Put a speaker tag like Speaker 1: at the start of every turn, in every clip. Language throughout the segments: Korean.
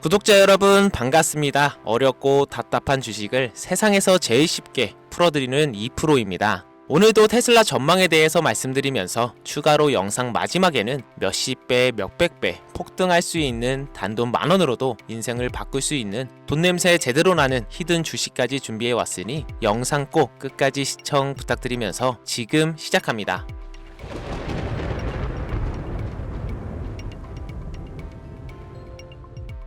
Speaker 1: 구독자 여러분 반갑습니다. 어렵고 답답한 주식을 세상에서 제일 쉽게 풀어드리는 2프로입니다. 오늘도 테슬라 전망에 대해서 말씀드리면서 추가로 영상 마지막에는 몇십 배, 몇백 배 폭등할 수 있는 단돈 10,000원으로도 인생을 바꿀 수 있는 돈 냄새 제대로 나는 히든 주식까지 준비해 왔으니 영상 꼭 끝까지 시청 부탁드리면서 지금 시작합니다.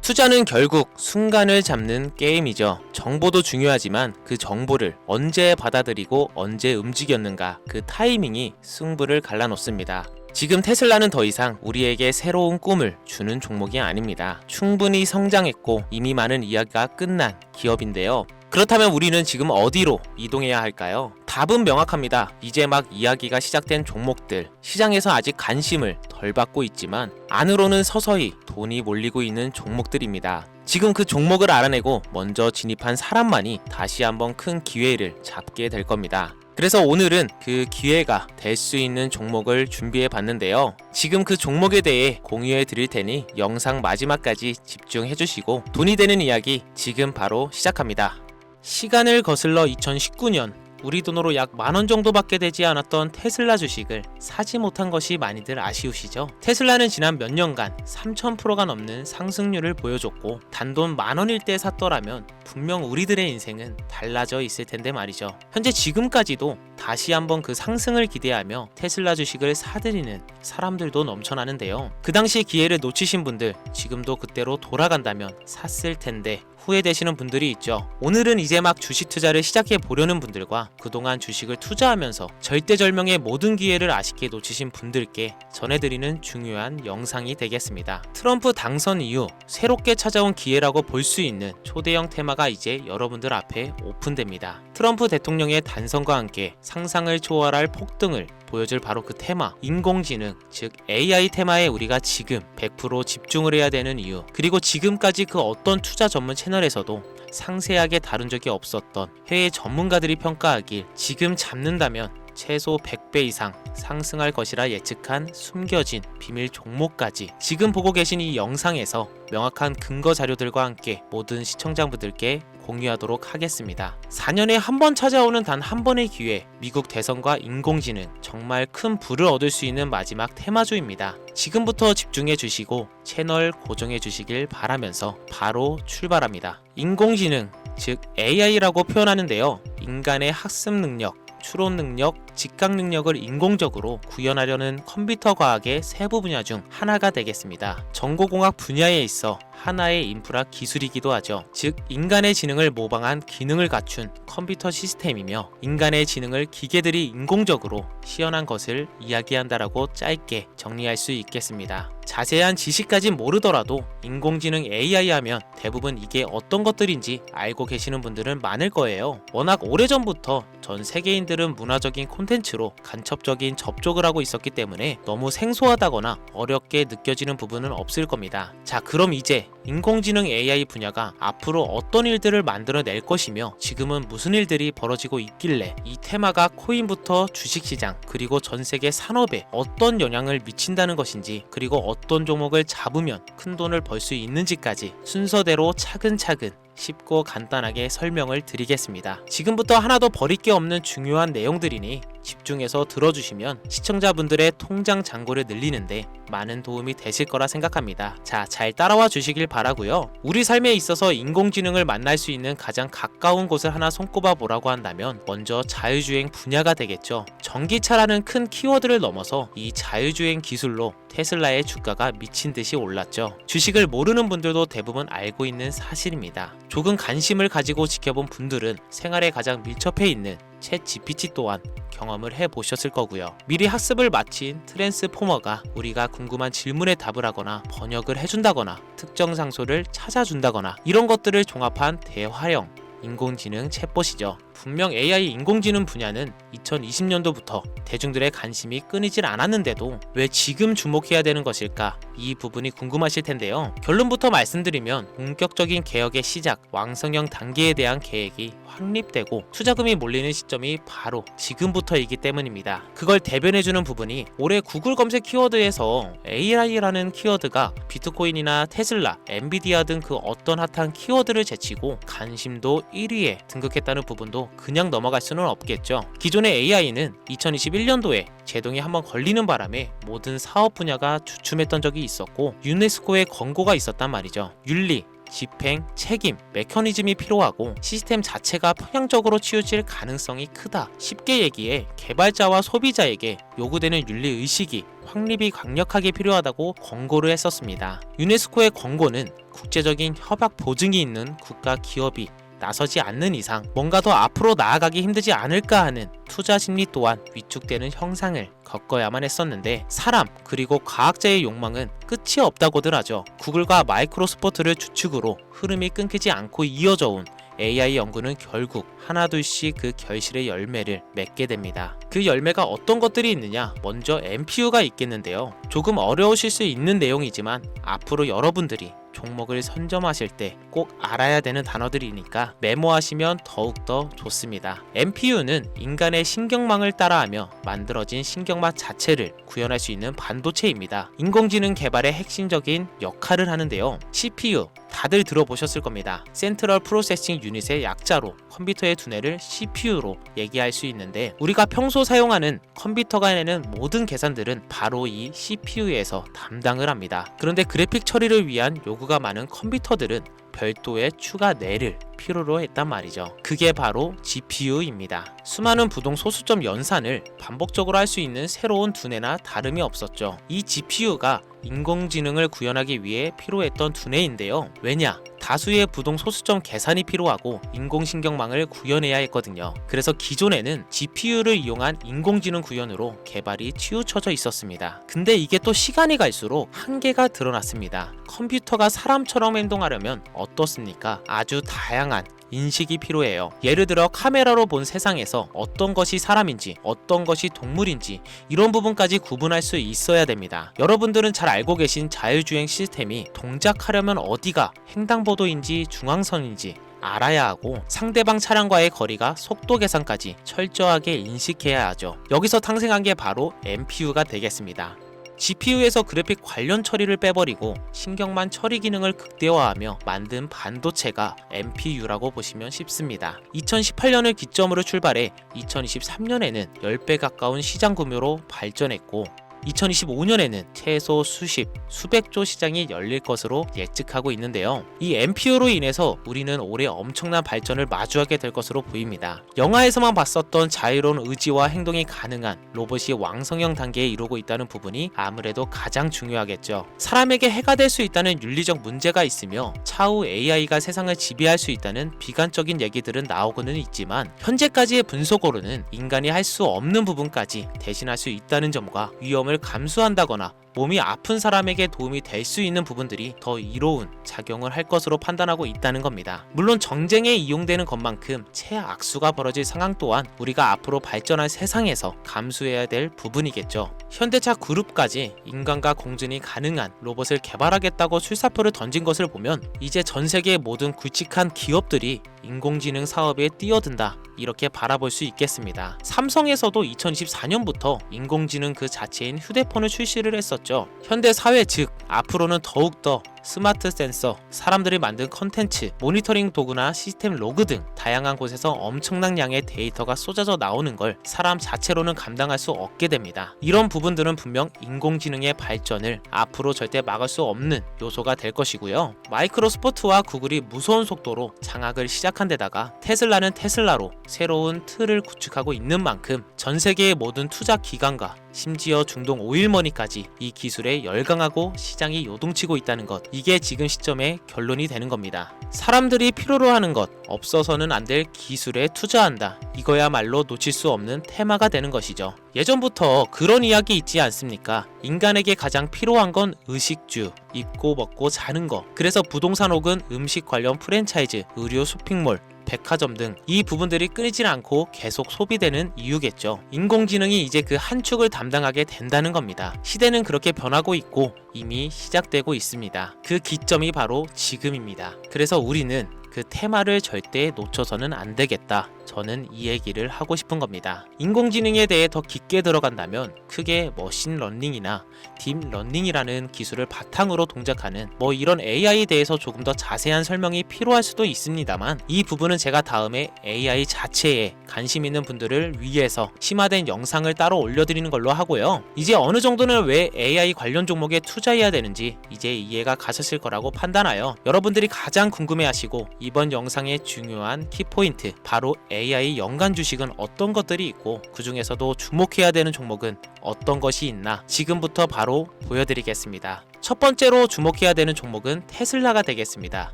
Speaker 1: 투자는 결국 순간을 잡는 게임이죠. 정보도 중요하지만 그 정보를 언제 받아들이고 언제 움직였는가, 그 타이밍이 승부를 갈라놓습니다. 지금 테슬라는 더 이상 우리에게 새로운 꿈을 주는 종목이 아닙니다. 충분히 성장했고 이미 많은 이야기가 끝난 기업인데요. 그렇다면 우리는 지금 어디로 이동해야 할까요? 답은 명확합니다. 이제 막 이야기가 시작된 종목들, 시장에서 아직 관심을 덜 받고 있지만 안으로는 서서히 돈이 몰리고 있는 종목들입니다. 지금 그 종목을 알아내고 먼저 진입한 사람만이 다시 한번 큰 기회를 잡게 될 겁니다. 그래서 오늘은 그 기회가 될 수 있는 종목을 준비해 봤는데요. 지금 그 종목에 대해 공유해 드릴 테니 영상 마지막까지 집중해 주시고 돈이 되는 이야기 지금 바로 시작합니다. 시간을 거슬러 2019년 우리 돈으로 약 10,000원 정도밖에 되지 않았던 테슬라 주식을 사지 못한 것이 많이들 아쉬우시죠? 테슬라는 지난 몇 년간 3000%가 넘는 상승률을 보여줬고 단돈 10,000원일 때 샀더라면 분명 우리들의 인생은 달라져 있을 텐데 말이죠. 현재 지금까지도 다시 한번 그 상승을 기대하며 테슬라 주식을 사들이는 사람들도 넘쳐나는데요. 그 당시 기회를 놓치신 분들 지금도 그때로 돌아간다면 샀을 텐데 후회되시는 분들이 있죠. 오늘은 이제 막 주식 투자를 시작해 보려는 분들과 그동안 주식을 투자하면서 절대절명의 모든 기회를 아쉽게 놓치신 분들께 전해드리는 중요한 영상이 되겠습니다. 트럼프 당선 이후 새롭게 찾아온 기회라고 볼 수 있는 초대형 테마가 이제 여러분들 앞에 오픈됩니다. 트럼프 대통령의 단선과 함께 상상을 초월할 폭등을 보여줄 바로 그 테마, 인공지능, 즉 AI 테마에 우리가 지금 100% 집중을 해야 되는 이유, 그리고 지금까지 그 어떤 투자 전문 채널에서도 상세하게 다룬 적이 없었던 해외 전문가들이 평가하길 지금 잡는다면 최소 100배 이상 상승할 것이라 예측한 숨겨진 비밀 종목까지 지금 보고 계신 이 영상에서 명확한 근거 자료들과 함께 모든 시청자분들께 공유하도록 하겠습니다. 4년에 한 번 찾아오는 단 한 번의 기회, 미국 대선과 인공지능, 정말 큰 부를 얻을 수 있는 마지막 테마주입니다. 지금부터 집중해 주시고 채널 고정해 주시길 바라면서 바로 출발합니다. 인공지능, 즉 AI라고 표현하는데요. 인간의 학습 능력, 추론 능력, 직각 능력을 인공적으로 구현하려는 컴퓨터 과학의 세부 분야 중 하나가 되겠습니다. 정보공학 분야에 있어 하나의 인프라 기술이기도 하죠. 즉 인간의 지능을 모방한 기능을 갖춘 컴퓨터 시스템이며 인간의 지능을 기계들이 인공적으로 시연한 것을 이야기한다라고 짧게 정리할 수 있겠습니다. 자세한 지식까진 모르더라도 인공지능 AI 하면 대부분 이게 어떤 것들인지 알고 계시는 분들은 많을 거예요. 워낙 오래전부터 전 세계인들은 문화적인 콘텐츠로 간접적인 접촉을 하고 있었기 때문에 너무 생소하다거나 어렵게 느껴지는 부분은 없을 겁니다. 자, 그럼 이제 인공지능 AI 분야가 앞으로 어떤 일들을 만들어낼 것이며 지금은 무슨 일들이 벌어지고 있길래 이 테마가 코인부터 주식시장 그리고 전 세계 산업에 어떤 영향을 미친다는 것인지, 그리고 어떤 종목을 잡으면 큰 돈을 벌 수 있는지까지 순서대로 차근차근 쉽고 간단하게 설명을 드리겠습니다. 지금부터 하나도 버릴 게 없는 중요한 내용들이니 집중해서 들어주시면 시청자분들의 통장 잔고를 늘리는데 많은 도움이 되실 거라 생각합니다. 자, 잘 따라와 주시길 바라고요. 우리 삶에 있어서 인공지능을 만날 수 있는 가장 가까운 곳을 하나 손꼽아 보라고 한다면 먼저 자율주행 분야가 되겠죠. 전기차라는 큰 키워드를 넘어서 이 자율주행 기술로 테슬라의 주가가 미친 듯이 올랐죠. 주식을 모르는 분들도 대부분 알고 있는 사실입니다. 조금 관심을 가지고 지켜본 분들은 생활에 가장 밀접해 있는 챗 GPT 또한 경험을 해보셨을 거고요. 미리 학습을 마친 트랜스포머가 우리가 궁금한 질문에 답을 하거나 번역을 해준다거나 특정 장소를 찾아준다거나 이런 것들을 종합한 대화형 인공지능 챗봇이죠. 분명 AI 인공지능 분야는 2020년도부터 대중들의 관심이 끊이질 않았는데도 왜 지금 주목해야 되는 것일까? 이 부분이 궁금하실 텐데요. 결론부터 말씀드리면 본격적인 개혁의 시작, 왕성형 단계에 대한 계획이 확립되고 투자금이 몰리는 시점이 바로 지금부터이기 때문입니다. 그걸 대변해주는 부분이 올해 구글 검색 키워드에서 AI라는 키워드가 비트코인이나 테슬라, 엔비디아 등 그 어떤 핫한 키워드를 제치고 관심도 1위에 등극했다는 부분도 그냥 넘어갈 수는 없겠죠. 기존의 AI는 2021년도에 제동이 한번 걸리는 바람에 모든 사업 분야가 주춤했던 적이 있었고 유네스코의 권고가 있었단 말이죠. 윤리, 집행, 책임, 메커니즘이 필요하고 시스템 자체가 편향적으로 치우칠 가능성이 크다. 쉽게 얘기해 개발자와 소비자에게 요구되는 윤리 의식이 확립이 강력하게 필요하다고 권고를 했었습니다. 유네스코의 권고는 국제적인 협약 보증이 있는 국가 기업이 나서지 않는 이상 뭔가 더 앞으로 나아가기 힘들지 않을까 하는 투자 심리 또한 위축되는 형상을 겪어야만 했었는데 사람 그리고 과학자의 욕망은 끝이 없다고들 하죠. 구글과 마이크로소프트를 주축으로 흐름이 끊기지 않고 이어져 온 AI 연구는 결국 하나둘씩 그 결실의 열매를 맺게 됩니다. 그 열매가 어떤 것들이 있느냐? 먼저 NPU가 있겠는데요. 조금 어려우실 수 있는 내용이지만 앞으로 여러분들이 종목을 선점하실 때 꼭 알아야 되는 단어들이니까 메모하시면 더욱더 좋습니다. NPU는 인간의 신경망을 따라하며 만들어진 신경망 자체를 구현할 수 있는 반도체입니다. 인공지능 개발의 핵심적인 역할을 하는데요. CPU 다들 들어보셨을 겁니다. 센트럴 프로세싱 유닛의 약자로 컴퓨터의 두뇌를 CPU로 얘기할 수 있는데 우리가 평소 사용하는 컴퓨터가 내는 모든 계산들은 바로 이 CPU에서 담당을 합니다. 그런데 그래픽 처리를 위한 요구가 많은 컴퓨터들은 별도의 추가 뇌를 필요로 했단 말이죠. 그게 바로 GPU입니다. 수많은 부동 소수점 연산을 반복적으로 할 수 있는 새로운 두뇌나 다름이 없었죠. 이 GPU가 인공지능을 구현하기 위해 필요했던 두뇌인데요. 왜냐? 다수의 부동 소수점 계산이 필요하고 인공신경망을 구현해야 했거든요. 그래서 기존에는 GPU를 이용한 인공지능 구현으로 개발이 치우쳐져 있었습니다. 근데 이게 또 시간이 갈수록 한계가 드러났습니다. 컴퓨터가 사람처럼 행동하려면 어떻습니까? 아주 다양한 인식이 필요해요. 예를 들어 카메라로 본 세상에서 어떤 것이 사람인지 어떤 것이 동물인지 이런 부분까지 구분할 수 있어야 됩니다. 여러분들은 잘 알고 계신 자율주행 시스템이 동작하려면 어디가 횡단보도인지 중앙선인지 알아야 하고 상대방 차량과의 거리가 속도 계산까지 철저하게 인식해야 하죠. 여기서 탄생한 게 바로 NPU가 되겠습니다. GPU에서 그래픽 관련 처리를 빼버리고 신경만 처리 기능을 극대화하며 만든 반도체가 NPU라고 보시면 쉽습니다. 2018년을 기점으로 출발해 2023년에는 10배 가까운 시장 규모로 발전했고 2025년에는 최소 수백조 시장이 열릴 것으로 예측하고 있는데요. 이 NPU로 인해서 우리는 올해 엄청난 발전을 마주하게 될 것으로 보입니다. 영화에서만 봤었던 자유로운 의지와 행동이 가능한 로봇이 왕성형 단계에 이르고 있다는 부분이 아무래도 가장 중요하겠죠. 사람에게 해가 될 수 있다는 윤리적 문제가 있으며 차후 AI가 세상을 지배할 수 있다는 비관적인 얘기들은 나오고는 있지만 현재까지의 분석으로는 인간이 할 수 없는 부분까지 대신할 수 있다는 점과 위험을 감수한다거나 몸이 아픈 사람에게 도움이 될 수 있는 부분들이 더 이로운 작용을 할 것으로 판단하고 있다는 겁니다. 물론 정쟁에 이용되는 것만큼 최악수가 벌어질 상황 또한 우리가 앞으로 발전할 세상에서 감수해야 될 부분이겠죠. 현대차 그룹까지 인간과 공존이 가능한 로봇을 개발하겠다고 출사표를 던진 것을 보면 이제 전 세계의 모든 굵직한 기업들이 인공지능 사업에 뛰어든다 이렇게 바라볼 수 있겠습니다. 삼성에서도 2024년부터 인공지능 그 자체인 휴대폰을 출시를 했었죠. 현대 사회 즉 앞으로는 더욱더 스마트 센서, 사람들이 만든 컨텐츠, 모니터링 도구나 시스템 로그 등 다양한 곳에서 엄청난 양의 데이터가 쏟아져 나오는 걸 사람 자체로는 감당할 수 없게 됩니다. 이런 부분들은 분명 인공지능의 발전을 앞으로 절대 막을 수 없는 요소가 될 것이고요. 마이크로소프트와 구글이 무서운 속도로 장악을 시작한 데다가 테슬라는 테슬라로 새로운 틀을 구축하고 있는 만큼 전 세계의 모든 투자 기관과 심지어 중동 오일머니까지 이 기술에 열광하고 시장이 요동치고 있다는 것, 이게 지금 시점의 결론이 되는 겁니다. 사람들이 필요로 하는 것, 없어서는 안 될 기술에 투자한다. 이거야말로 놓칠 수 없는 테마가 되는 것이죠. 예전부터 그런 이야기 있지 않습니까? 인간에게 가장 필요한 건 의식주, 입고 먹고 자는 거. 그래서 부동산 혹은 음식 관련 프랜차이즈, 의료 쇼핑몰, 백화점 등 이 부분들이 끊이질 않고 계속 소비되는 이유겠죠. 인공지능이 이제 그 한 축을 담당하게 된다는 겁니다. 시대는 그렇게 변하고 있고 이미 시작되고 있습니다. 그 기점이 바로 지금입니다. 그래서 우리는 그 테마를 절대 놓쳐서는 안 되겠다. 저는 이 얘기를 하고 싶은 겁니다. 인공지능에 대해 더 깊게 들어간다면 크게 머신러닝이나 딥러닝이라는 기술을 바탕으로 동작하는 이런 AI에 대해서 조금 더 자세한 설명이 필요할 수도 있습니다만 이 부분은 제가 다음에 AI 자체에 관심 있는 분들을 위해서 심화된 영상을 따로 올려드리는 걸로 하고요. 이제 어느 정도는 왜 AI 관련 종목에 투자해야 되는지 이제 이해가 가셨을 거라고 판단하여 여러분들이 가장 궁금해하시고 이번 영상의 중요한 키포인트, 바로 AI 연간 주식은 어떤 것들이 있고 그 중에서도 주목해야 되는 종목은 어떤 것이 있나 지금부터 바로 보여드리겠습니다. 첫 번째로 주목해야 되는 종목은 테슬라가 되겠습니다.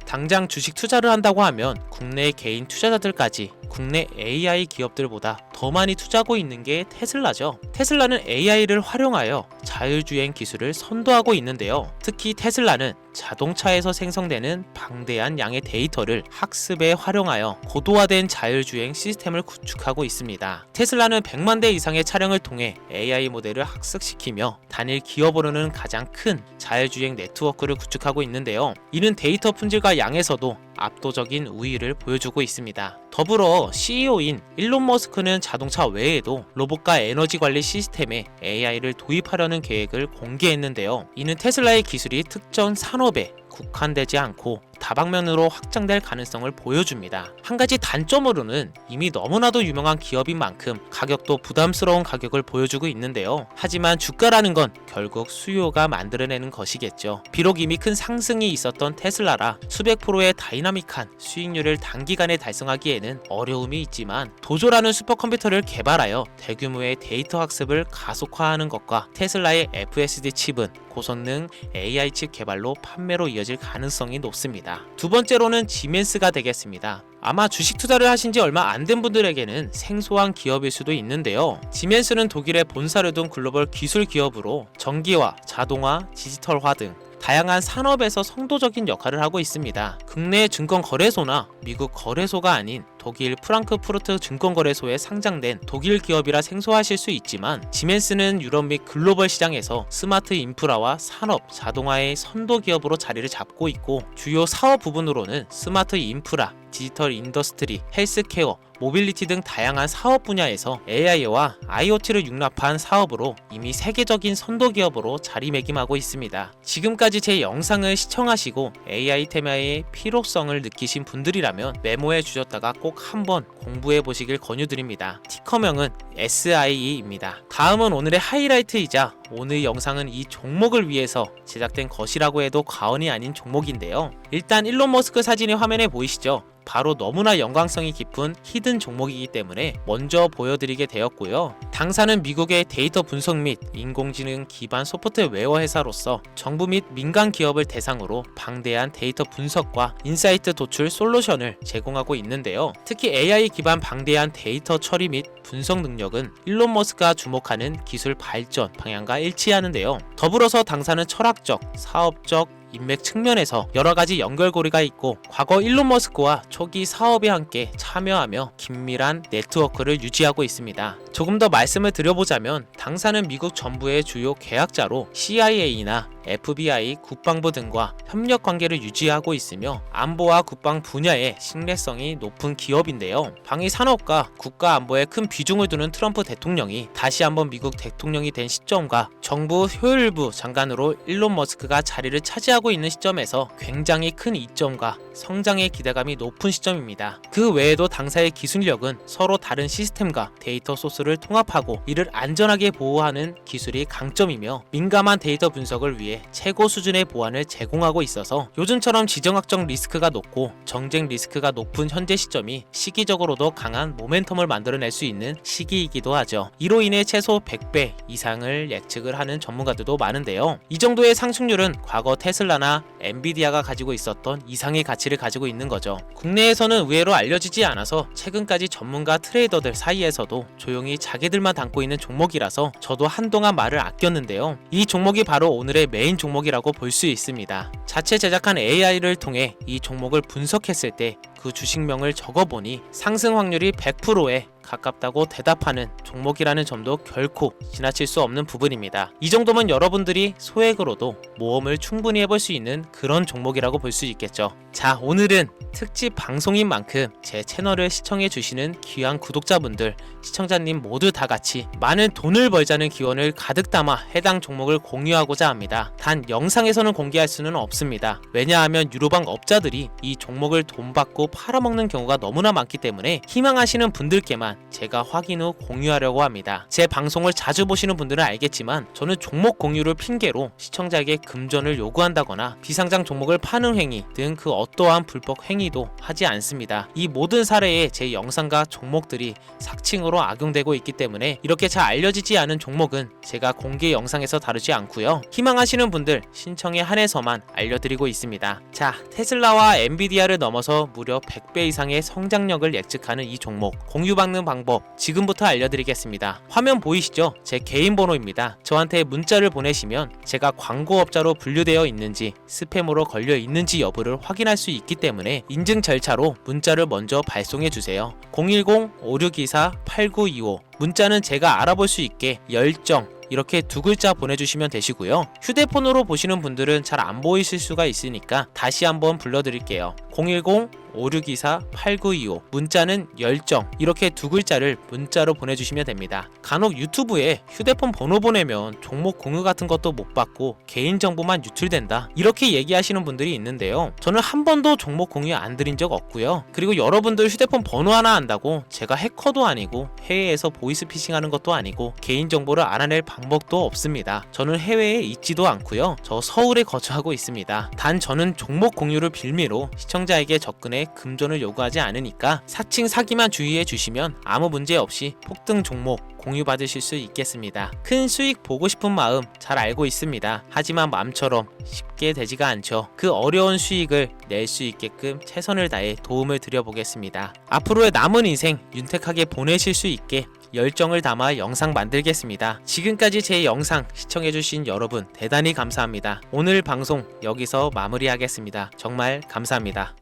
Speaker 1: 당장 주식 투자를 한다고 하면 국내 개인 투자자들까지 국내 AI 기업들보다 더 많이 투자하고 있는 게 테슬라죠. 테슬라는 AI를 활용하여 자율주행 기술을 선도하고 있는데요. 특히 테슬라는 자동차에서 생성되는 방대한 양의 데이터를 학습에 활용하여 고도화된 자율주행 시스템을 구축하고 있습니다. 테슬라는 100만 대 이상의 차량을 통해 AI 모델을 학습시키며 단일 기업으로는 가장 큰 자율주행 네트워크를 구축하고 있는데요. 이는 데이터 품질과 양에서도 압도적인 우위를 보여주고 있습니다. 더불어 CEO인 일론 머스크는 자동차 외에도 로봇과 에너지 관리 시스템에 AI를 도입하려는 계획을 공개했는데요. 이는 테슬라의 기술이 특정 산업에 국한되지 않고 다방면으로 확장될 가능성을 보여줍니다. 한 가지 단점으로는 이미 너무나도 유명한 기업인 만큼 가격도 부담스러운 가격을 보여주고 있는데요. 하지만 주가라는 건 결국 수요가 만들어내는 것이겠죠. 비록 이미 큰 상승이 있었던 테슬라라 수백 프로의 다이나믹한 수익률을 단기간에 달성하기에는 어려움이 있지만 도조라는 슈퍼컴퓨터를 개발하여 대규모의 데이터 학습을 가속화하는 것과 테슬라의 FSD 칩은 고성능 AI 칩 개발로 판매로 이어질 가능성이 높습니다. 두 번째로는 지멘스가 되겠습니다. 아마 주식 투자를 하신 지 얼마 안 된 분들에게는 생소한 기업일 수도 있는데요. 지멘스는 독일의 본사를 둔 글로벌 기술 기업으로 전기화, 자동화, 디지털화 등 다양한 산업에서 선도적인 역할을 하고 있습니다. 국내 증권거래소나 미국 거래소가 아닌 독일 프랑크푸르트 증권거래소에 상장된 독일 기업이라 생소하실 수 있지만 지멘스는 유럽 및 글로벌 시장에서 스마트 인프라와 산업, 자동화의 선도 기업으로 자리를 잡고 있고 주요 사업 부분으로는 스마트 인프라, 디지털 인더스트리, 헬스케어, 모빌리티 등 다양한 사업 분야에서 AI와 IoT를 융합한 사업으로 이미 세계적인 선도 기업으로 자리매김하고 있습니다. 지금까지 제 영상을 시청하시고 AI 테마의 필요성을 느끼신 분들이라면 메모해 주셨다가 꼭 한번 공부해 보시길 권유드립니다. 티커명은 SIE입니다. 다음은 오늘의 하이라이트이자 오늘 영상은 이 종목을 위해서 제작된 것이라고 해도 과언이 아닌 종목인데요. 일단 일론 머스크 사진이 화면에 보이시죠? 바로 너무나 연관성이 깊은 히든 종목이기 때문에 먼저 보여드리게 되었고요. 당사는 미국의 데이터 분석 및 인공지능 기반 소프트웨어 회사로서 정부 및 민간 기업을 대상으로 방대한 데이터 분석과 인사이트 도출 솔루션을 제공하고 있는데요. 특히 AI 기반 방대한 데이터 처리 및 분석 능력은 일론 머스크가 주목하는 기술 발전 방향과 일치하는데요. 더불어서 당사는 철학적, 사업적, 인맥 측면에서 여러가지 연결고리가 있고 과거 일론 머스크와 초기 사업에 함께 참여하며 긴밀한 네트워크를 유지하고 있습니다. 조금 더 말씀을 드려보자면 당사는 미국 정부의 주요 계약자로 CIA나 FBI, 국방부 등과 협력 관계를 유지하고 있으며 안보와 국방 분야의 신뢰성이 높은 기업인데요. 방위 산업과 국가 안보에 큰 비중을 두는 트럼프 대통령이 다시 한번 미국 대통령이 된 시점과 정부 효율부 장관으로 일론 머스크가 자리를 차지하고 있는 시점에서 굉장히 큰 이점과 성장의 기대감이 높은 시점입니다. 그 외에도 당사의 기술력은 서로 다른 시스템과 데이터 소스를 통합하고 이를 안전하게 보호하는 기술이 강점이며 민감한 데이터 분석을 위해 최고 수준의 보안을 제공하고 있어서 요즘처럼 지정학적 리스크가 높고 정쟁 리스크가 높은 현재 시점이 시기적으로도 강한 모멘텀을 만들어낼 수 있는 시기이기도 하죠. 이로 인해 최소 100배 이상을 예측을 하는 전문가들도 많은데요. 이 정도의 상승률은 과거 테슬라 테슬라나 엔비디아가 가지고 있었던 이상의 가치를 가지고 있는 거죠. 국내에서는 의외로 알려지지 않아서 최근까지 전문가 트레이더들 사이에서도 조용히 자기들만 담고 있는 종목이라서 저도 한동안 말을 아꼈는데요. 이 종목이 바로 오늘의 메인 종목이라고 볼 수 있습니다. 자체 제작한 AI를 통해 이 종목을 분석했을 때 그 주식명을 적어보니 상승 확률이 100%에 가깝다고 대답하는 종목이라는 점도 결코 지나칠 수 없는 부분입니다. 이 정도면 여러분들이 소액으로도 모험을 충분히 해볼 수 있는 그런 종목이라고 볼 수 있겠죠. 자, 오늘은 특집 방송인 만큼 제 채널을 시청해주시는 귀한 구독자분들, 시청자님 모두 다 같이 많은 돈을 벌자는 기원을 가득 담아 해당 종목을 공유하고자 합니다. 단 영상에서는 공개할 수는 없습니다. 왜냐하면 유료방 업자들이 이 종목을 돈 받고 팔아먹는 경우가 너무나 많기 때문에 희망하시는 분들께만 제가 확인 후 공유하려고 합니다. 제 방송을 자주 보시는 분들은 알겠지만 저는 종목 공유를 핑계로 시청자에게 금전을 요구한다거나 비상장 종목을 파는 행위 등 그 어떠한 불법 행위도 하지 않습니다. 이 모든 사례에 제 영상과 종목들이 삭칭으로 악용되고 있기 때문에 이렇게 잘 알려지지 않은 종목은 제가 공개 영상에서 다루지 않고요. 희망하시는 분들 신청에 한해서만 알려드리고 있습니다. 자, 테슬라와 엔비디아를 넘어서 무려 100배 이상의 성장력을 예측하는 이 종목 공유받는 방법 지금부터 알려드리겠습니다. 화면 보이시죠? 제 개인 번호입니다. 저한테 문자를 보내시면 제가 광고업자로 분류되어 있는지 스팸으로 걸려 있는지 여부를 확인할 수 있기 때문에 인증 절차로 문자를 먼저 발송해주세요. 010-5624-8925 문자는 제가 알아볼 수 있게 열정 이렇게 두 글자 보내주시면 되시고요. 휴대폰으로 보시는 분들은 잘 안 보이실 수가 있으니까 다시 한번 불러드릴게요. 010-5624-8925 문자는 열정 이렇게 두 글자를 문자로 보내주시면 됩니다. 간혹 유튜브에 휴대폰 번호 보내면 종목 공유 같은 것도 못 받고 개인정보만 유출된다 이렇게 얘기하시는 분들이 있는데요. 저는 한 번도 종목 공유 안 드린 적 없고요. 그리고 여러분들 휴대폰 번호 하나 안다고 제가 해커도 아니고 해외에서 보이스피싱 하는 것도 아니고 개인정보를 알아낼 방법도 없습니다. 저는 해외에 있지도 않고요. 저 서울에 거주하고 있습니다. 단 저는 종목 공유를 빌미로 시청자에게 접근해 금전을 요구하지 않으니까 사칭 사기만 주의해 주시면 아무 문제 없이 폭등 종목 공유받으실 수 있겠습니다. 큰 수익 보고 싶은 마음 잘 알고 있습니다. 하지만 마음처럼 쉽게 되지가 않죠. 그 어려운 수익을 낼 수 있게끔 최선을 다해 도움을 드려보겠습니다. 앞으로의 남은 인생 윤택하게 보내실 수 있게 열정을 담아 영상 만들겠습니다. 지금까지 제 영상 시청해주신 여러분 대단히 감사합니다. 오늘 방송 여기서 마무리하겠습니다. 정말 감사합니다.